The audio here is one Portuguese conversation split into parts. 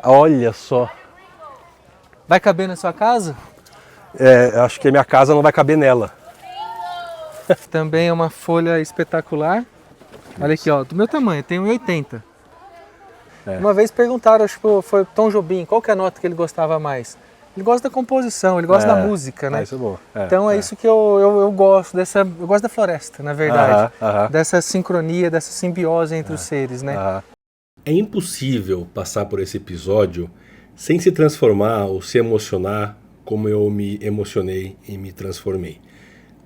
Olha só. Vai caber na sua casa? Acho que a minha casa não vai caber nela. Também é uma folha espetacular. Olha aqui, ó, do meu tamanho, tem 1,80. Uma vez perguntaram, acho que foi o Tom Jobim, qual que é a nota que ele gostava mais? Ele gosta da composição, ele gosta da música, né? Isso é bom. Então é isso que eu gosto dessa. Eu gosto da floresta, na verdade. Dessa sincronia, dessa simbiose entre os seres, né? É impossível passar por esse episódio sem se transformar ou se emocionar como eu me emocionei e me transformei.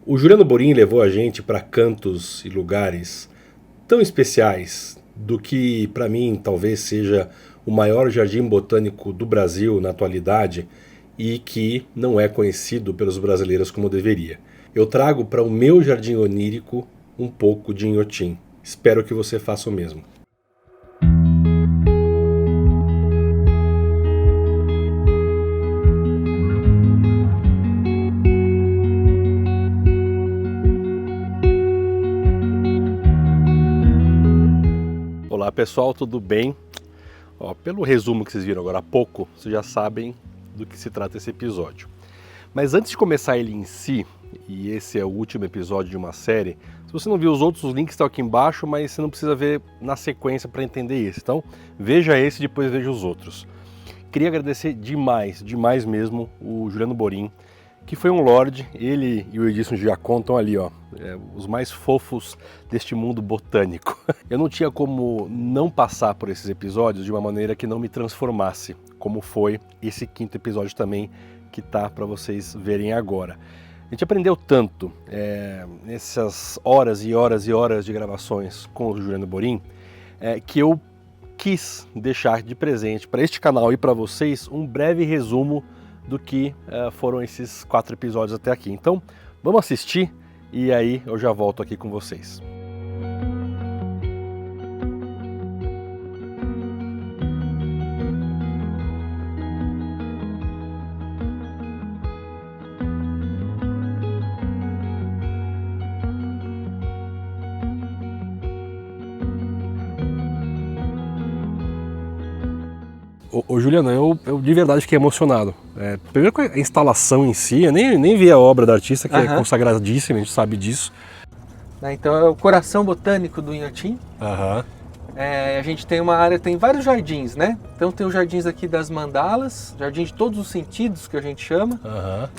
O Juliano Borin levou a gente para cantos e lugares tão especiais do que, para mim, talvez seja o maior jardim botânico do Brasil na atualidade e que não é conhecido pelos brasileiros como deveria. Eu trago para o meu jardim onírico um pouco de Inhotim. Espero que você faça o mesmo. Olá pessoal, tudo bem? Pelo resumo que vocês viram agora há pouco, vocês já sabem do que se trata esse episódio. Mas antes de começar ele em si, e esse é o último episódio de uma série, se você não viu os outros, os links estão aqui embaixo, mas você não precisa ver na sequência para entender esse. Então veja esse e depois veja os outros. Queria agradecer demais mesmo o Juliano Borin, que foi um lorde. Ele e o Edson Giacon estão ali, os mais fofos deste mundo botânico. Eu não tinha como não passar por esses episódios de uma maneira que não me transformasse, como foi esse quinto episódio também, que tá para vocês verem agora. A gente aprendeu tanto nessas horas e horas e horas de gravações com o Juliano Borin, que eu quis deixar de presente para este canal e para vocês um breve resumo do que foram esses 4 episódios até aqui. Então, vamos assistir e aí eu já volto aqui com vocês. Ô Juliano, eu de verdade fiquei emocionado. Primeiro com a instalação em si, eu nem vi a obra da artista, que é consagradíssima, a gente sabe disso. Então é o coração botânico do Inhotim. A gente tem uma área, tem vários jardins, né? Então tem os jardins aqui das mandalas, jardim de todos os sentidos, que a gente chama.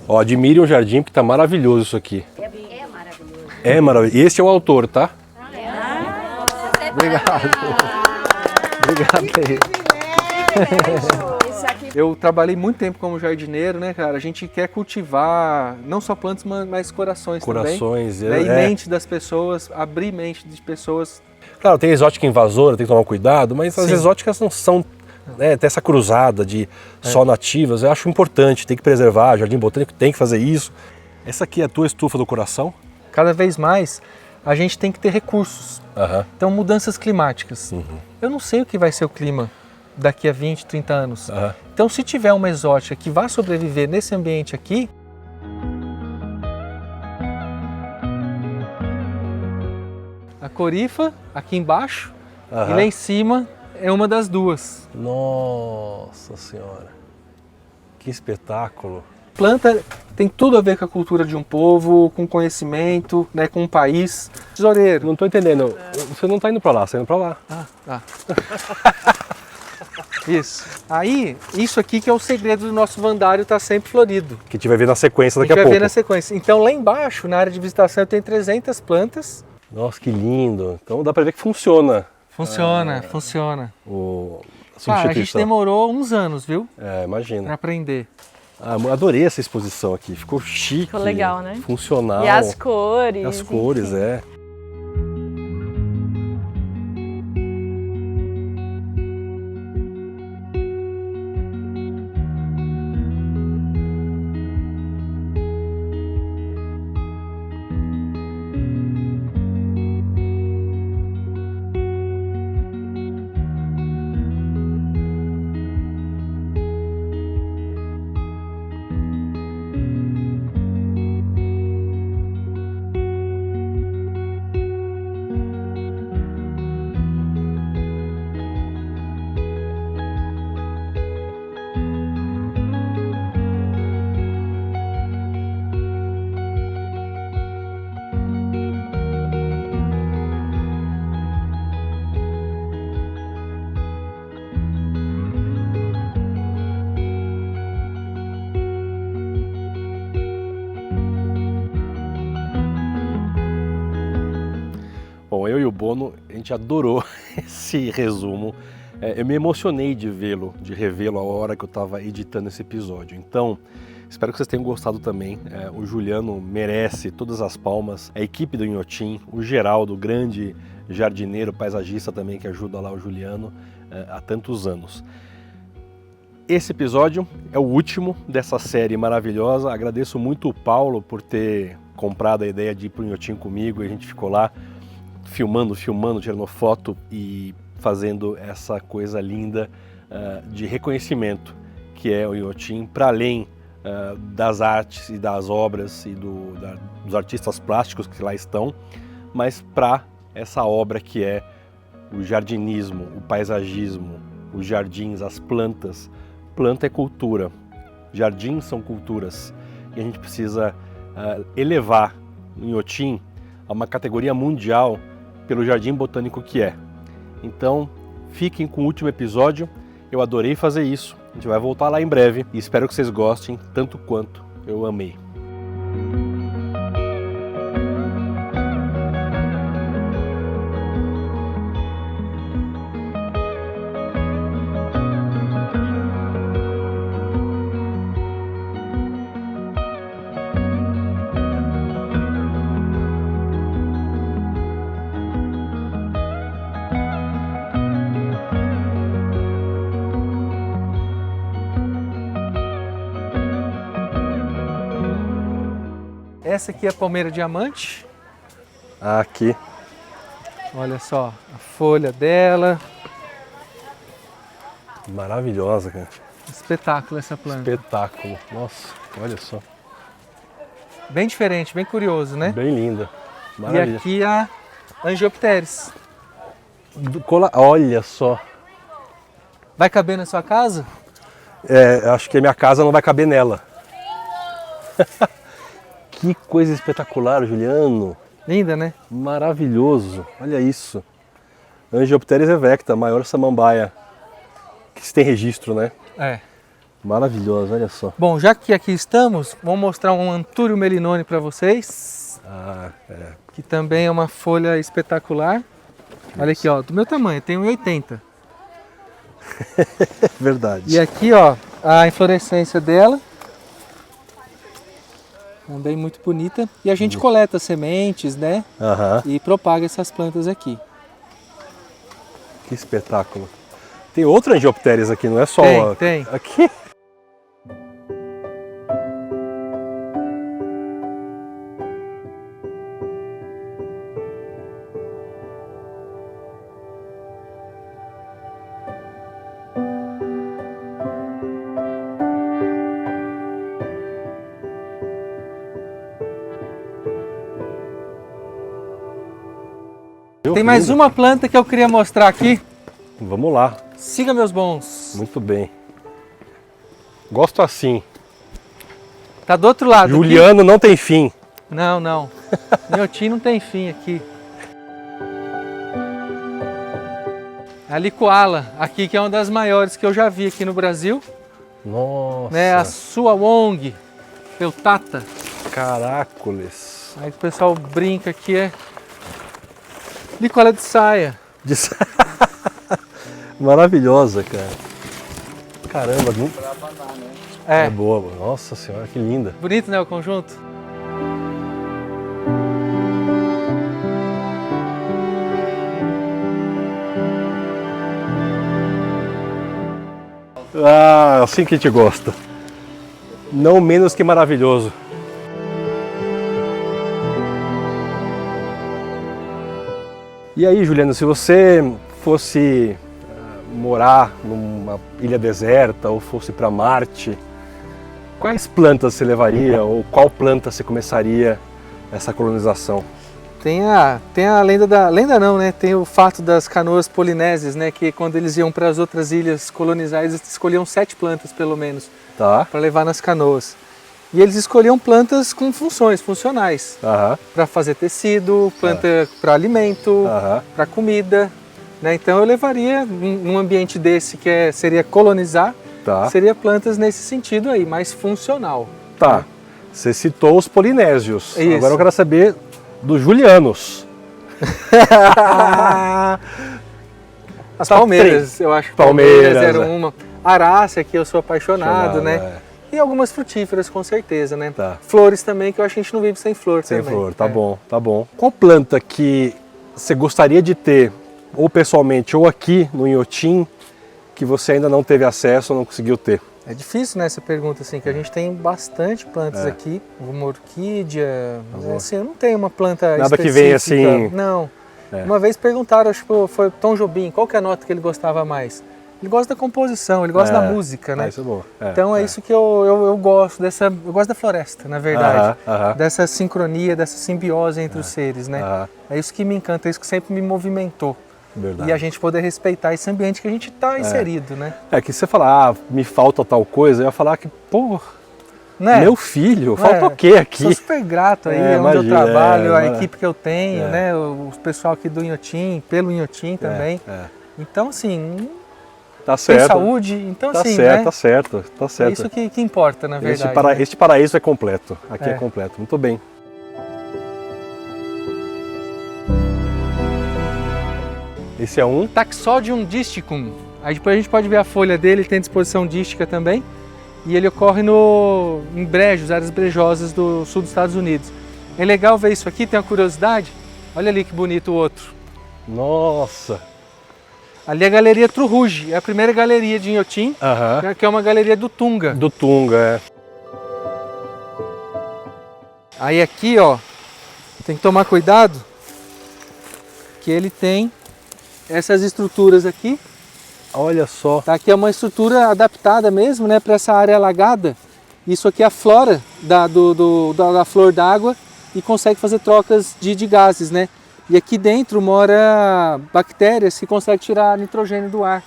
Admire o jardim, porque tá maravilhoso isso aqui. É maravilhoso. É maravilhoso. Esse é o autor, tá? Obrigado. Obrigado aí. Eu trabalhei muito tempo como jardineiro, né, cara? A gente quer cultivar não só plantas, mas corações também. E mente das pessoas, abrir mente de pessoas. Claro, tem exótica invasora, tem que tomar cuidado, mas as exóticas não são... tem essa cruzada de só nativas, eu acho importante, tem que preservar, jardim botânico tem que fazer isso. Essa aqui é a tua estufa do coração? Cada vez mais a gente tem que ter recursos. Então, mudanças climáticas. Eu não sei o que vai ser o clima daqui a 20, 30 anos. Então, se tiver uma exótica que vá sobreviver nesse ambiente aqui, a corifa aqui embaixo e lá em cima é uma das duas. Nossa Senhora, que espetáculo! Planta tem tudo a ver com a cultura de um povo, com conhecimento, né, com um país. Tesoureiro. Não estou entendendo, você não está indo para lá, você está indo para lá. Isso. Aí, isso aqui que é o segredo do nosso vandário estar sempre florido. Que a gente vai ver na sequência daqui a pouco. A gente vai ver na sequência. Então lá embaixo, na área de visitação, eu tenho 300 plantas. Nossa, que lindo. Então dá para ver que funciona. Funciona. A gente demorou uns anos, viu? Imagina. Para aprender. Adorei essa exposição aqui. Ficou chique. Ficou legal, né? Funcional. E as cores. As cores, eu e o Bono, a gente adorou esse resumo. Eu me emocionei de vê-lo, de revê-lo a hora que eu estava editando esse episódio. Então, espero que vocês tenham gostado também. O Juliano merece todas as palmas. A equipe do Inhotim, o Geraldo, grande jardineiro, paisagista também, que ajuda lá o Juliano há tantos anos. Esse episódio é o último dessa série maravilhosa. Agradeço muito o Paulo por ter comprado a ideia de ir para o Inhotim comigo. A gente ficou lá filmando, tirando foto e fazendo essa coisa linda de reconhecimento que é o Inhotim, para além das artes e das obras e dos artistas plásticos que lá estão, mas para essa obra que é o jardinismo, o paisagismo, os jardins, as plantas. Planta é cultura, jardins são culturas, e a gente precisa elevar o Inhotim a uma categoria mundial pelo jardim botânico que é. Então, fiquem com o último episódio, eu adorei fazer isso, a gente vai voltar lá em breve e espero que vocês gostem tanto quanto eu amei. Essa aqui é a palmeira diamante. Aqui. Olha só a folha dela. Maravilhosa, cara. Espetáculo essa planta. Espetáculo. Nossa, olha só. Bem diferente, bem curioso, né? Bem linda. Maravilha. E aqui a Angiopteris. Olha só. Vai caber na sua casa? Acho que a minha casa não vai caber nela. Que coisa espetacular, Juliano. Linda, né? Maravilhoso. Olha isso. Angiopteris evecta, maior samambaia que se tem registro, né? É. Maravilhoso, olha só. Bom, já que aqui estamos, vamos mostrar um Antúrio melinone para vocês. Que também é uma folha espetacular. Olha aqui, ó, do meu tamanho, tem 1,80. Verdade. E aqui, ó, a inflorescência dela. Também muito bonita. E a gente coleta sementes, né? E propaga essas plantas aqui. Que espetáculo. Tem outra Angiopteris aqui, não é só tem. Aqui. Tem mais uma planta que eu queria mostrar aqui. Vamos lá. Siga, meus bons. Muito bem. Gosto assim. Tá do outro lado. Juliano aqui. Não tem fim. Não. Inhotim não tem fim aqui. A Licoala, aqui que é uma das maiores que eu já vi aqui no Brasil. Nossa. Né, a Suawong Peltata. Caracoles. Aí o pessoal brinca que é Licoala de saia. Maravilhosa, cara. Caramba, É boa. Nossa senhora, que linda. Bonito, né, o conjunto? Assim que a gente gosta. Não menos que maravilhoso. E aí, Juliano, se você fosse morar numa ilha deserta ou fosse para Marte, quais plantas você levaria ou qual planta você começaria essa colonização? Tem a lenda da... Lenda não, né? Tem o fato das canoas polinésias, né? Que quando eles iam para as outras ilhas colonizar, eles escolhiam 7 plantas, pelo menos, para levar nas canoas. E eles escolhiam plantas com funções, funcionais. Para fazer tecido, planta para alimento, para comida. Né? Então eu levaria, num ambiente desse que seria colonizar, seria plantas nesse sentido aí, mais funcional. Você citou os polinésios. Isso. Agora eu quero saber dos julianos. As palmeiras, eu acho que Palmeiras, eram uma. Arácea, que eu sou apaixonado, né? E algumas frutíferas, com certeza, né? Tá. Flores também, que eu acho que a gente não vive sem flor Sem também. flor, tá bom, tá bom. Qual planta que você gostaria de ter, ou pessoalmente, ou aqui no Inhotim, que você ainda não teve acesso ou não conseguiu ter? É difícil, né, essa pergunta, assim, que a gente tem bastante plantas aqui. Uma orquídea, mas assim, eu não tenho uma planta Nada que específica. venha assim... Não. Uma vez perguntaram, acho que foi Tom Jobim, qual que é a nota que ele gostava mais? Ele gosta da composição, ele gosta da música, né? Isso é bom. Então é isso que eu gosto dessa. Eu gosto da floresta, na verdade. Dessa sincronia, dessa simbiose entre os seres, né? É isso que me encanta, é isso que sempre me movimentou. Verdade. E a gente poder respeitar esse ambiente que a gente está inserido, né? É que você falar, me falta tal coisa, eu ia falar que, pô, Né? meu filho, falta o quê aqui? Sou super grato aí onde imagina, eu trabalho, a mas- equipe que eu tenho, né? O pessoal aqui do Inhotim, pelo Inhotim também. Então, assim, Tá tem certo. saúde, então Tá assim, certo, né? tá certo, tá certo. É isso que importa, na verdade. né? Este paraíso é completo. Aqui é É. completo. Muito bem. Esse é um. Taxodium disticum. Aí depois a gente pode ver a folha dele, ele tem disposição dística também. E ele ocorre em brejos, áreas brejosas do sul dos Estados Unidos. É legal ver isso aqui, tem uma curiosidade. Olha ali que bonito o outro. Nossa. Ali é a Galeria Trurugi, é a primeira galeria de Inhotim, Aham. que é uma galeria do Tunga. Do Tunga, é. Aí aqui, ó, tem que tomar cuidado, que ele tem essas estruturas aqui. Olha só. Tá? Aqui é uma estrutura adaptada mesmo, né, para essa área alagada. Isso aqui é a flora da flor d'água e consegue fazer trocas de gases, né? E aqui dentro mora bactérias que conseguem tirar nitrogênio do ar.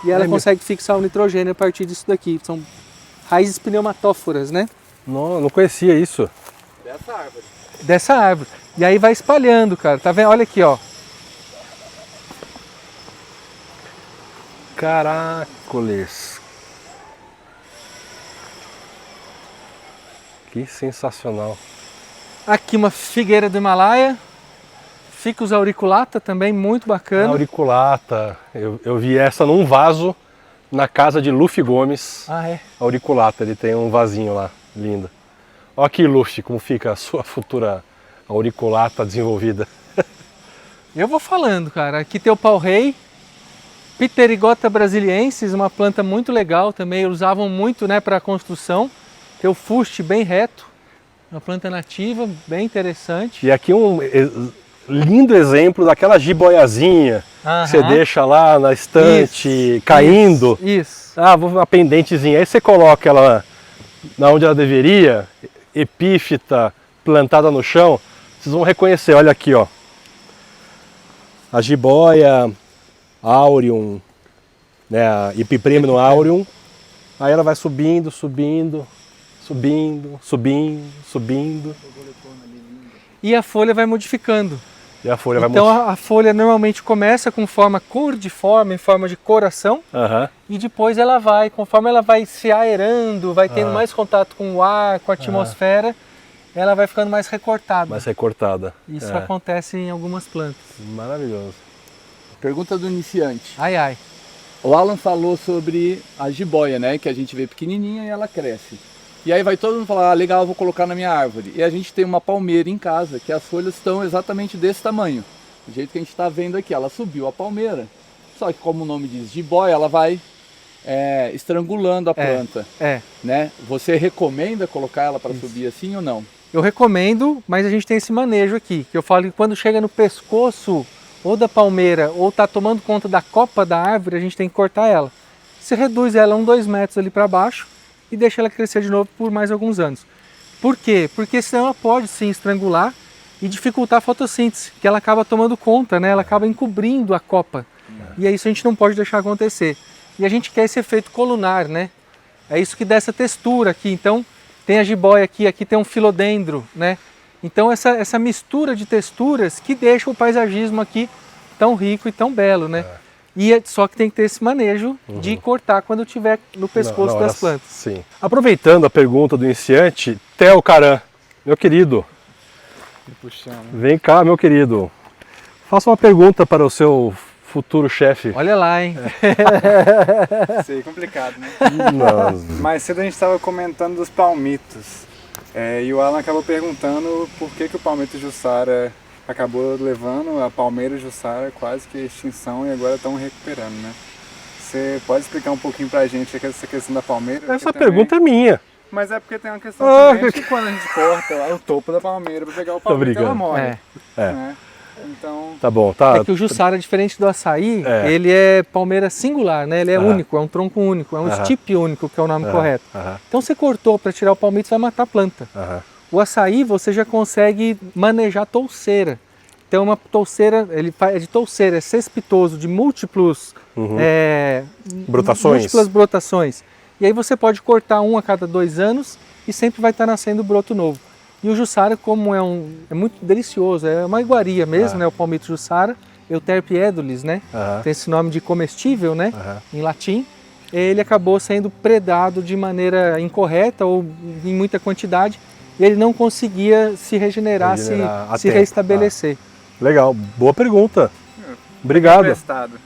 E ela consegue fixar o nitrogênio a partir disso daqui. São raízes pneumatóforas, né? Não conhecia isso. Dessa árvore. E aí vai espalhando, cara. Tá vendo? Olha aqui, ó. Caracoles. Que sensacional. Aqui uma figueira do Himalaia. Ficus auriculata também, muito bacana. Auriculata. Eu vi essa num vaso na casa de Luffy Gomes. Ah, é? Auriculata, ele tem um vasinho lá, lindo. Olha aqui, Luffy, como fica a sua futura auriculata desenvolvida. Eu vou falando, cara. Aqui tem o pau-rei, Pterygota brasiliensis, uma planta muito legal também. Usavam muito, né, para construção. Tem o fuste bem reto, uma planta nativa, bem interessante. E aqui um lindo exemplo daquela jiboiazinha que você deixa lá na estante, caindo. Isso. Ah, vou uma pendentezinha. Aí você coloca ela na onde ela deveria, epífita, plantada no chão. Vocês vão reconhecer, olha aqui, ó. A jiboia aureum, né, a Epipremnum aureum. Aí ela vai subindo, subindo, subindo, subindo, subindo. E a folha vai modificando. E a folha vai Então a folha normalmente começa com forma cordiforme, em forma de coração. Aham. E depois ela vai, conforme ela vai se aerando, vai tendo mais contato com o ar, com a atmosfera, ela vai ficando mais recortada. Mais recortada. Isso acontece em algumas plantas. Maravilhoso. Pergunta do iniciante. Ai, ai. O Alan falou sobre a jiboia, né? Que a gente vê pequenininha e ela cresce. E aí vai todo mundo falar, ah, legal, vou colocar na minha árvore. E a gente tem uma palmeira em casa, que as folhas estão exatamente desse tamanho. Do jeito que a gente está vendo aqui, ela subiu a palmeira. Só que como o nome diz jiboia, ela vai estrangulando a planta. Né? Você recomenda colocar ela para subir assim ou não? Eu recomendo, mas a gente tem esse manejo aqui, que eu falo que quando chega no pescoço ou da palmeira ou está tomando conta da copa da árvore, a gente tem que cortar ela. Você reduz ela 2 metros ali para baixo e deixa ela crescer de novo por mais alguns anos. Por quê? Porque senão ela pode sim estrangular e dificultar a fotossíntese, que ela acaba tomando conta, né? Ela acaba encobrindo a copa. E é isso a gente não pode deixar acontecer. E a gente quer esse efeito colunar, né? É isso que dá essa textura aqui. Então tem a jiboia aqui tem um filodendro, né? Então essa mistura de texturas que deixa o paisagismo aqui tão rico e tão belo, né? Só que tem que ter esse manejo de cortar quando estiver no pescoço das plantas. Sim. Aproveitando a pergunta do iniciante, Theo Caran, meu querido, vem cá, meu querido. Faça uma pergunta para o seu futuro chefe. Olha lá, hein? Isso aí é complicado, né? Não. Mais cedo a gente estava comentando dos palmitos. E o Alan acabou perguntando por que o palmito Jussara acabou levando a palmeira Jussara quase que à extinção e agora estão recuperando, né? Você pode explicar um pouquinho pra gente essa questão da palmeira? Essa pergunta é minha. Mas é porque tem uma questão também que quando a gente corta lá o topo da palmeira para pegar o palmito, ela morre. Né? Então... Tá bom, tá. É que o Jussara, diferente do açaí, ele é palmeira singular, né? Ele é único, é um tronco único, é um estipe único, que é o nome correto. Então você cortou para tirar o palmito, você vai matar a planta. O açaí você já consegue manejar touceira. Então uma touceira, ele é de touceira, é cespitoso, de múltiplas brotações. E aí você pode cortar um a cada 2 anos e sempre vai estar nascendo broto novo. E o Jussara, como é muito delicioso, é uma iguaria mesmo, né? O palmito Jussara, Euterpe edulis, né? Tem esse nome de comestível, né? Em latim. Ele acabou sendo predado de maneira incorreta ou em muita quantidade e ele não conseguia se regenerar se restabelecer. Legal, boa pergunta. Obrigado.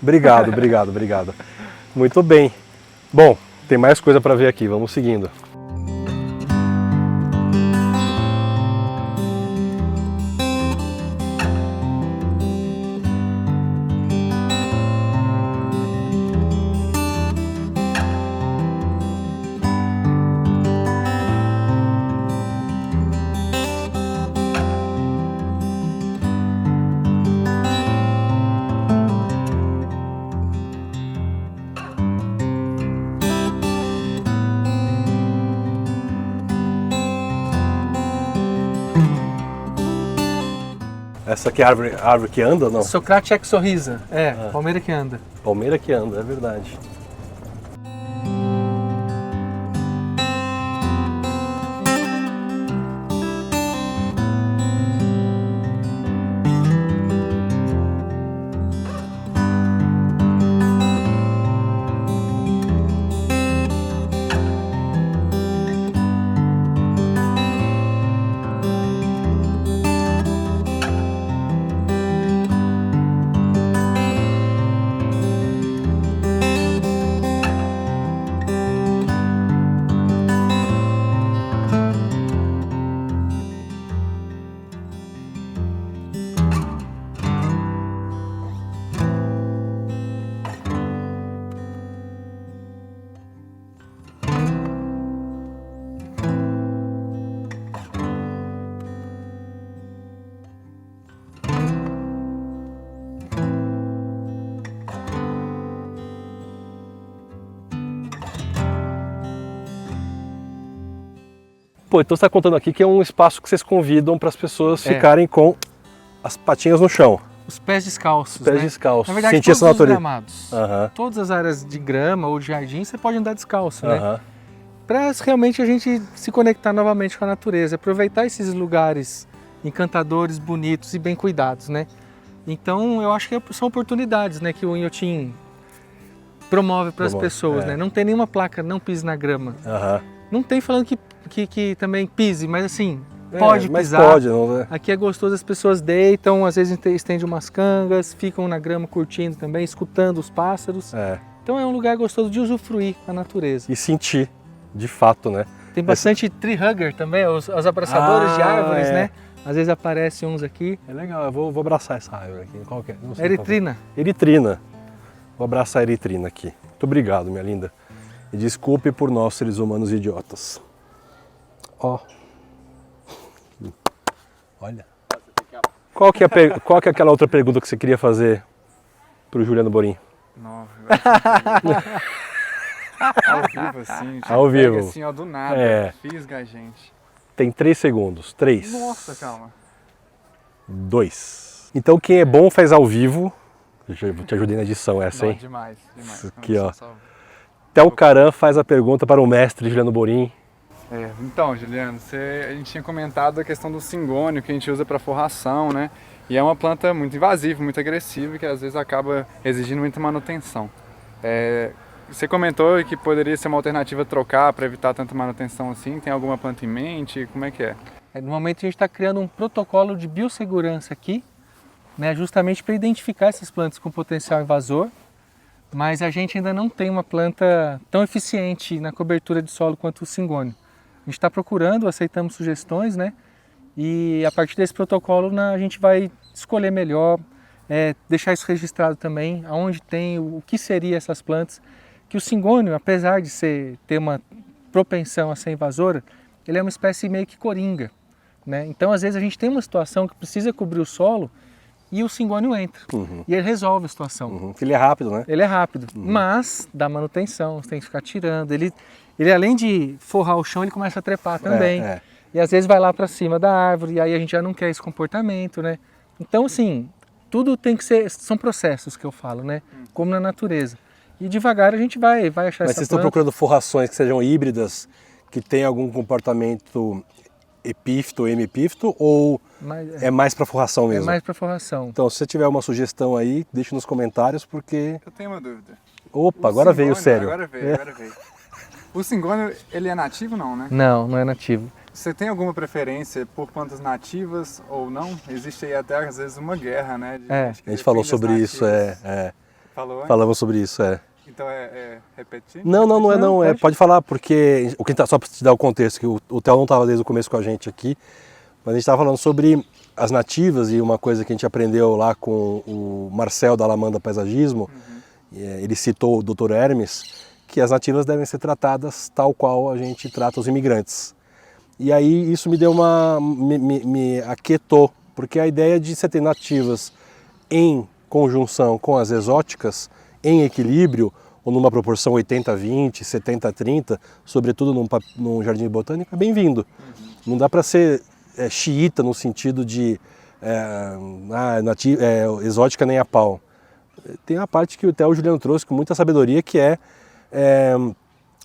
Obrigado. Muito bem. Bom, tem mais coisa para ver aqui, vamos seguindo. Essa aqui é a árvore que anda, não? Socrate exorrhiza, palmeira que anda. Palmeira que anda, é verdade. Pô, então você está contando aqui que é um espaço que vocês convidam para as pessoas ficarem com as patinhas no chão. Os pés descalços. Os pés descalços. Na verdade, sentir todos essa os natureza. gramados, todas as áreas de grama ou de jardim, você pode andar descalço, né? Para realmente a gente se conectar novamente com a natureza, aproveitar esses lugares encantadores, bonitos e bem cuidados, né? Então, eu acho que são oportunidades, né, que o Inhotim promove para as pessoas, né? Não tem nenhuma placa, não pise na grama. Não tem falando que também pise, mas assim, pode pisar. Pode, não, né? Aqui é gostoso, as pessoas deitam, às vezes estendem umas cangas, ficam na grama curtindo também, escutando os pássaros. Então é um lugar gostoso de usufruir a natureza. E sentir, de fato, né? Tem bastante tree hugger também, os abraçadores de árvores, né? Às vezes aparecem uns aqui. É legal, eu vou abraçar essa árvore aqui. Qual que é? Não sei Eritrina. Qual é. Eritrina. Vou abraçar a eritrina aqui. Muito obrigado, minha linda. E desculpe por nós, seres humanos idiotas. Ó. Olha. Qual que é aquela outra pergunta que você queria fazer pro Juliano Borim? Não, ao vivo, assim. Ao vivo. Assim, ó, do nada. Fisga a gente. Tem 3 segundos. 3. Nossa, calma. 2. Então quem é bom faz ao vivo. Eu te ajudei na edição essa, hein? Demais. Aqui, ó. Theo Caran faz a pergunta para o mestre Juliano Borim. Então, Juliano, a gente tinha comentado a questão do cingônio que a gente usa para forração, né? E é uma planta muito invasiva, muito agressiva, que às vezes acaba exigindo muita manutenção. Você comentou que poderia ser uma alternativa trocar para evitar tanta manutenção assim. Tem alguma planta em mente? Como é que é? No momento a gente está criando um protocolo de biossegurança aqui né, justamente para identificar essas plantas com potencial invasor, mas a gente ainda não tem uma planta tão eficiente na cobertura de solo quanto o cingônio. A gente está procurando, aceitamos sugestões, né? E a partir desse protocolo a gente vai escolher melhor, deixar isso registrado também, aonde tem, o que seria essas plantas, que o cingônio, apesar de ter uma propensão a ser invasora, ele é uma espécie meio que coringa, né? Então às vezes a gente tem uma situação que precisa cobrir o solo e o cingônio entra, e ele resolve a situação. Ele é rápido, né? Ele é rápido, mas dá manutenção, você tem que ficar tirando. Ele além de forrar o chão, ele começa a trepar também. E às vezes vai lá para cima da árvore, e aí a gente já não quer esse comportamento, né? Então assim, tudo tem que ser, são processos que eu falo, né? Como na natureza. E devagar a gente vai achar essa planta. Mas vocês estão procurando forrações que sejam híbridas, que tenham algum comportamento epífito ou hemipífito, ou é mais para forração mesmo? É mais para forração. Então, se você tiver uma sugestão aí, deixe nos comentários, porque... Eu tenho uma dúvida. Opa, agora veio, sério. Agora veio. O cingônio, ele é nativo não, né? Não é nativo. Você tem alguma preferência por plantas nativas ou não? Existe aí até, às vezes, uma guerra, né? A gente falou sobre isso, Falou antes? Falamos sobre isso, Então repetir? Não, pode falar, porque só para te dar o contexto, que o Theo não estava desde o começo com a gente aqui, mas a gente estava falando sobre as nativas e uma coisa que a gente aprendeu lá com o Marcel da Alamanda Paisagismo, ele citou o Dr. Hermes, que as nativas devem ser tratadas tal qual a gente trata os imigrantes. E aí isso me deu me aquietou, porque a ideia de você ter nativas em conjunção com as exóticas, em equilíbrio, ou numa proporção 80-20, 70-30, sobretudo num jardim botânico, é bem-vindo. Não dá para ser xiita no sentido de exótica nem a pau. Tem a parte que o Theo Juliano trouxe com muita sabedoria, que a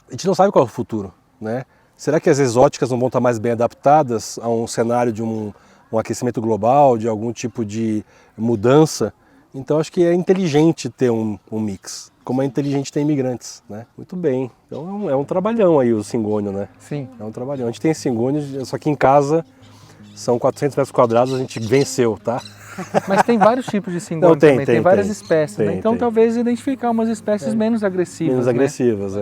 gente não sabe qual é o futuro, né? Será que as exóticas não vão estar mais bem adaptadas a um cenário de um aquecimento global, de algum tipo de mudança? Então acho que é inteligente ter um mix, como é inteligente ter imigrantes, né? Muito bem, então é um trabalhão aí o cingônio, né? Sim. É um trabalhão. A gente tem cingônio, só que em casa são 400 metros quadrados, a gente venceu, tá? Mas tem vários tipos de cingônio também, tem várias espécies, né? Então talvez identificar umas espécies menos agressivas. Menos agressivas,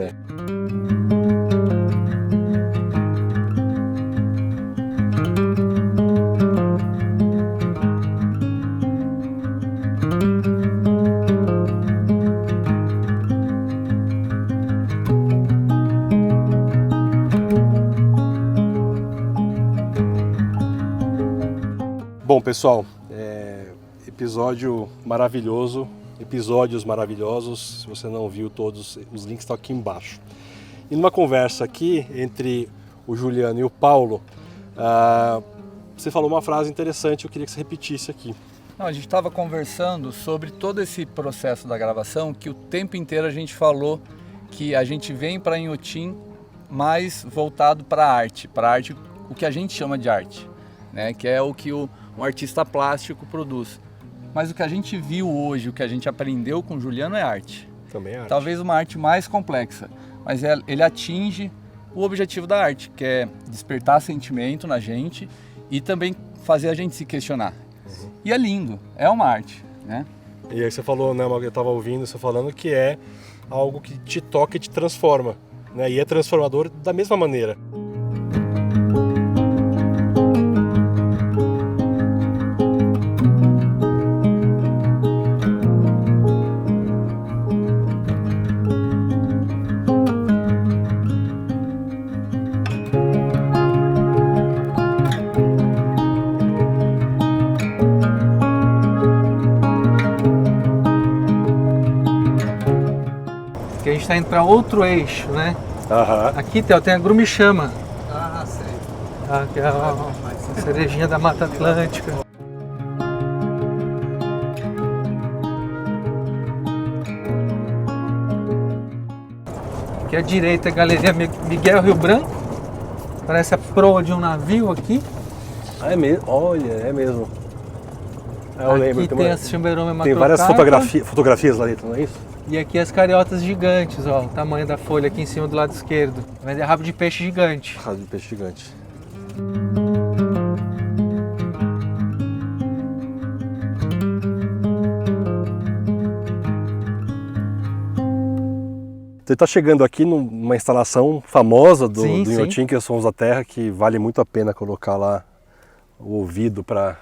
Bom, pessoal, episódios maravilhosos. Se você não viu todos, os links estão aqui embaixo. E numa conversa aqui entre o Juliano e o Paulo, você falou uma frase interessante, eu queria que você repetisse aqui. Não, a gente estava conversando sobre todo esse processo da gravação, que o tempo inteiro a gente falou que a gente vem para Inhotim mais voltado para a arte, o que a gente chama de arte, né? Que é o que um artista plástico produz. Mas o que a gente viu hoje, o que a gente aprendeu com o Juliano é arte. Também é arte. Talvez uma arte mais complexa, mas ele atinge o objetivo da arte, que é despertar sentimento na gente e também fazer a gente se questionar. E é lindo, é uma arte, né? E aí você falou, né, eu estava ouvindo você falando que é algo que te toca e te transforma, né? E é transformador da mesma maneira. Que a gente está indo para outro eixo, né? Aqui, Theo, tem a grumichama. Sei. Aqui é a cerejinha da Mata Atlântica. Aqui à direita é a Galeria Miguel Rio Branco. Parece a proa de um navio aqui. É mesmo? Olha, é mesmo. Eu lembro. Aqui tem a Chamberoma tem várias fotografias lá dentro, não é isso? E aqui as cariotas gigantes, ó, o tamanho da folha aqui em cima do lado esquerdo. Mas é rabo de peixe gigante. Rabo de peixe gigante. Você está chegando aqui numa instalação famosa do Sim, Inhotim, que é Sons da Terra, que vale muito a pena colocar lá o ouvido para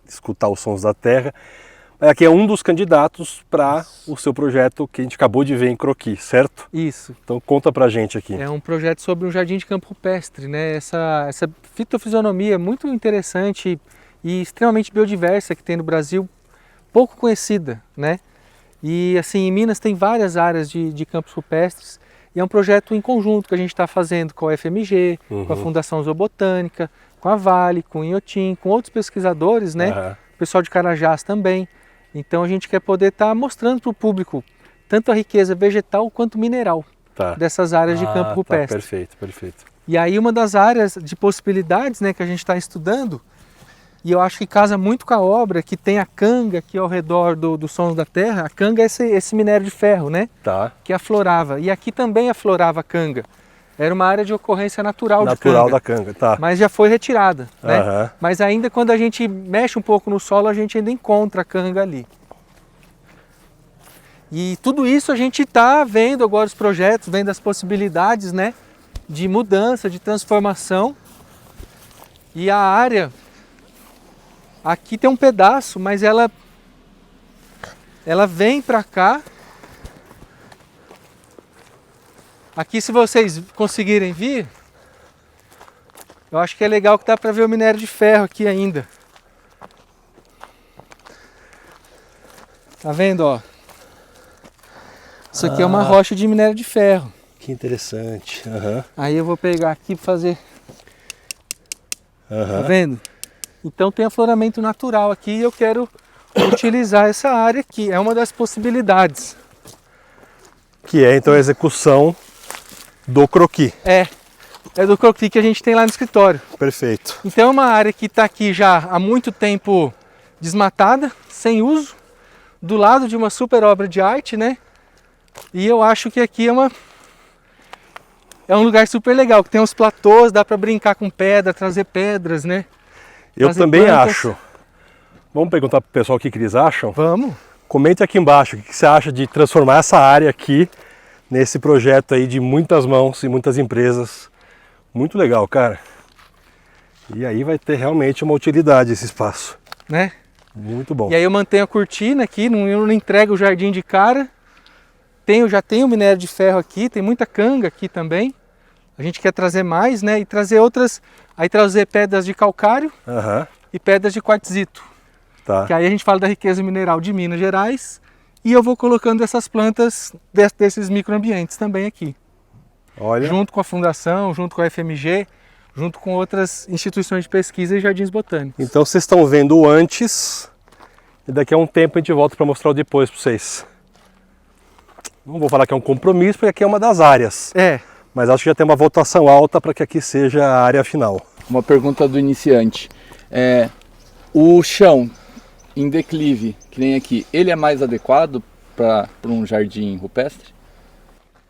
escutar os sons da terra. Aqui é um dos candidatos para o seu projeto que a gente acabou de ver em croquis, certo? Isso. Então conta pra gente aqui. É um projeto sobre um jardim de campo rupestre, né? Essa fitofisionomia muito interessante e extremamente biodiversa que tem no Brasil, pouco conhecida, né? E assim, em Minas tem várias áreas de campos rupestres e é um projeto em conjunto que a gente está fazendo com a UFMG, com a Fundação Zoobotânica, com a Vale, com o Inhotim, com outros pesquisadores, né? O pessoal de Carajás também. Então a gente quer poder estar mostrando para o público tanto a riqueza vegetal quanto mineral dessas áreas de campo rupestre. Perfeito, perfeito. E aí uma das áreas de possibilidades, né, que a gente está estudando, e eu acho que casa muito com a obra, que tem a canga aqui ao redor dos Sons da Terra. A canga é esse minério de ferro, né? Que aflorava. E aqui também aflorava a canga. Era uma área de ocorrência natural de canga. Natural da canga, tá. Mas já foi retirada, né? Mas ainda quando a gente mexe um pouco no solo, a gente ainda encontra a canga ali. E tudo isso a gente está vendo agora os projetos, vendo as possibilidades, né? De mudança, de transformação. E a área, aqui tem um pedaço, mas ela vem para cá. Aqui, se vocês conseguirem vir, eu acho que é legal que dá para ver o minério de ferro aqui ainda. Tá vendo, ó? Isso aqui é uma rocha de minério de ferro. Que interessante. Aí eu vou pegar aqui para fazer. Tá vendo? Então tem afloramento natural aqui e eu quero utilizar essa área aqui. É uma das possibilidades. Que é então a execução do croquis. É do croquis que a gente tem lá no escritório. Perfeito. Então é uma área que está aqui já há muito tempo desmatada, sem uso, do lado de uma super obra de arte, né? E eu acho que aqui é um lugar super legal, que tem uns platôs, dá para brincar com pedra, trazer pedras, né? Eu também acho. Vamos perguntar pro pessoal o que eles acham? Vamos. Comente aqui embaixo o que você acha de transformar essa área aqui nesse projeto aí de muitas mãos e muitas empresas. Muito legal, cara. E aí vai ter realmente uma utilidade esse espaço. Né? Muito bom. E aí eu mantenho a cortina aqui, eu não entrego o jardim de cara. Já tenho minério de ferro aqui, tem muita canga aqui também. A gente quer trazer mais, né? E trazer outras, aí trazer pedras de calcário e pedras de quartzito. Que aí a gente fala da riqueza mineral de Minas Gerais. E eu vou colocando essas plantas desses microambientes também aqui. Olha. Junto com a Fundação, junto com a FMG, junto com outras instituições de pesquisa e jardins botânicos. Então vocês estão vendo o antes e daqui a um tempo a gente volta para mostrar o depois para vocês. Não vou falar que é um compromisso, porque aqui é uma das áreas. Mas acho que já tem uma votação alta para que aqui seja a área final. Uma pergunta do iniciante. O chão em declive, que nem aqui, ele é mais adequado para um jardim rupestre?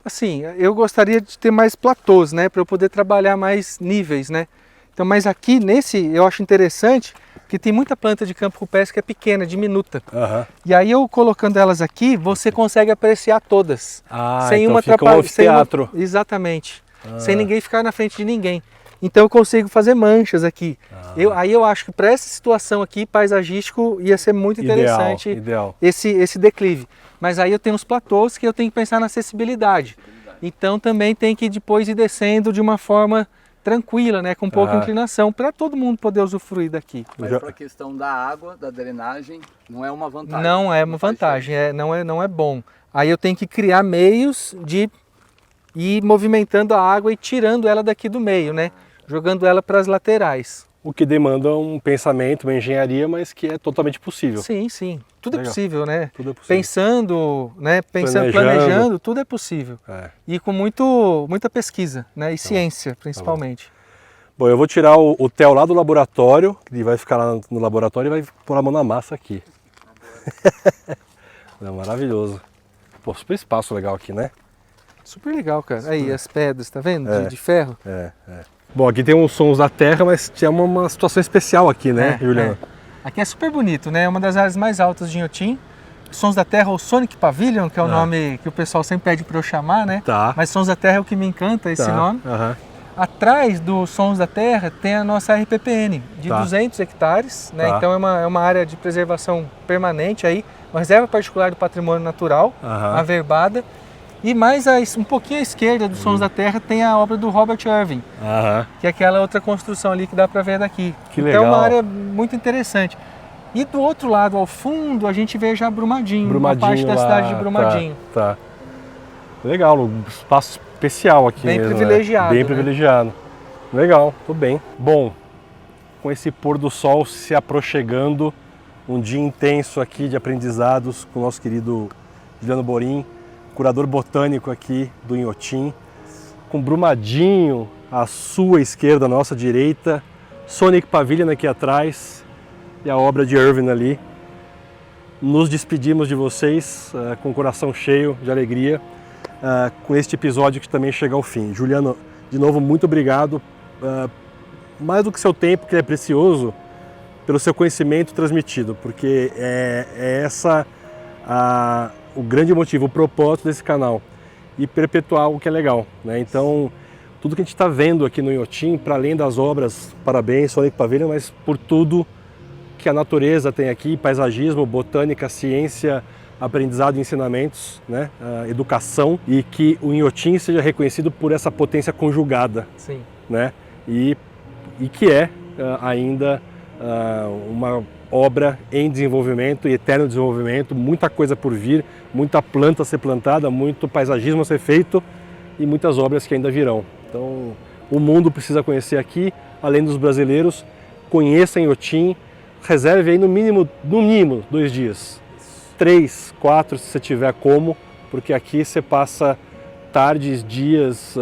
Assim, eu gostaria de ter mais platôs, né, para eu poder trabalhar mais níveis, né? Então, mas aqui eu acho interessante que tem muita planta de campo rupestre que é pequena, diminuta. E aí eu colocando elas aqui, você consegue apreciar todas. Sem então uma atrapalhada. Exatamente. Sem ninguém ficar na frente de ninguém. Então eu consigo fazer manchas aqui. Aí eu acho que para essa situação aqui, paisagístico, ia ser muito interessante ideal. Esse declive. Mas aí eu tenho os platôs que eu tenho que pensar na acessibilidade. Então também tem que depois ir descendo de uma forma tranquila, né, com pouca inclinação, para todo mundo poder usufruir daqui. Mas para a questão da água, da drenagem, não é uma vantagem? Não é uma vantagem, não é bom. Aí eu tenho que criar meios de ir movimentando a água e tirando ela daqui do meio, né? Jogando ela para as laterais. O que demanda um pensamento, uma engenharia, mas que é totalmente possível. Sim. Tudo é possível, né? Tudo é possível. Pensando, né? Planejando, tudo é possível. E com muita pesquisa, né? E ciência, principalmente. Bom, eu vou tirar o Theo lá do laboratório, ele vai ficar lá no laboratório e vai pôr a mão na massa aqui. É maravilhoso. Pô, super espaço legal aqui, né? Super legal, cara. Aí, as pedras, tá vendo? De ferro. Bom, aqui tem os sons da terra, mas tinha uma situação especial aqui, né, Juliana? Aqui é super bonito, né? É uma das áreas mais altas de Inhotim. Sons da Terra ou Sonic Pavilion, que é o nome que o pessoal sempre pede para eu chamar, né? Tá. Mas Sons da Terra é o que me encanta, esse nome. Aham. Atrás do Sons da Terra tem a nossa RPPN, de 200 hectares, né? Tá. Então é uma área de preservação permanente aí, uma reserva particular do patrimônio natural, averbada. E mais um pouquinho à esquerda dos Sons da Terra tem a obra do Robert Irving, que é aquela outra construção ali que dá para ver daqui. Que então é uma legal. área muito interessante. E do outro lado, ao fundo, a gente vê já Brumadinho, uma parte da cidade de Brumadinho. Tá. Legal, um espaço especial aqui Bem mesmo, privilegiado, né? Bem né? privilegiado. Legal, tudo bem. Bom, com esse pôr do sol se aproximando, um dia intenso aqui de aprendizados com o nosso querido Juliano Borim, curador botânico aqui do Inhotim, com Brumadinho à sua esquerda, à nossa direita, Sonic Pavilion aqui atrás e a obra de Irving ali. Nos despedimos de vocês com o coração cheio de alegria com este episódio que também chega ao fim. Juliano, de novo, muito obrigado, mais do que seu tempo, que é precioso, pelo seu conhecimento transmitido, porque é essa o grande motivo, o propósito desse canal, e perpetuar o que é legal, né? Então, tudo que a gente está vendo aqui no Inhotim, para além das obras, parabéns, Sonic Pavilion, mas por tudo que a natureza tem aqui, paisagismo, botânica, ciência, aprendizado e ensinamentos, né? Educação, e que o Inhotim seja reconhecido por essa potência conjugada. Sim. Né? E que é ainda uma obra em desenvolvimento e eterno desenvolvimento, muita coisa por vir, muita planta a ser plantada, muito paisagismo a ser feito e muitas obras que ainda virão. Então, o mundo precisa conhecer aqui, além dos brasileiros, conheça Inhotim, reserve aí no mínimo 2 dias, 3, 4 se você tiver como, porque aqui você passa tardes, dias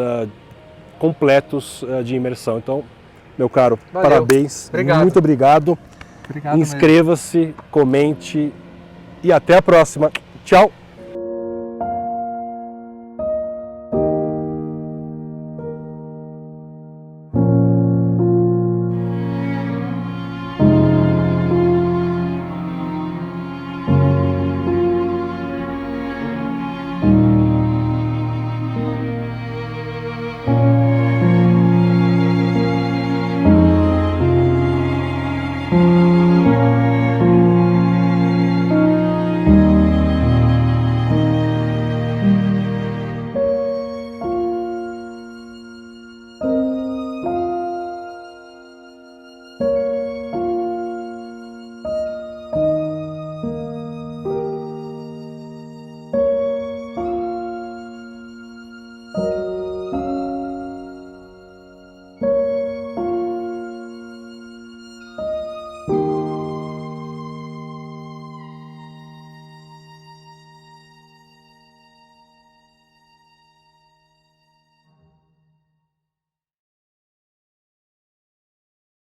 completos de imersão. Então, meu caro, Valeu. parabéns, Obrigado. muito obrigado. Obrigado mesmo. Inscreva-se, comente e até a próxima. Tchau!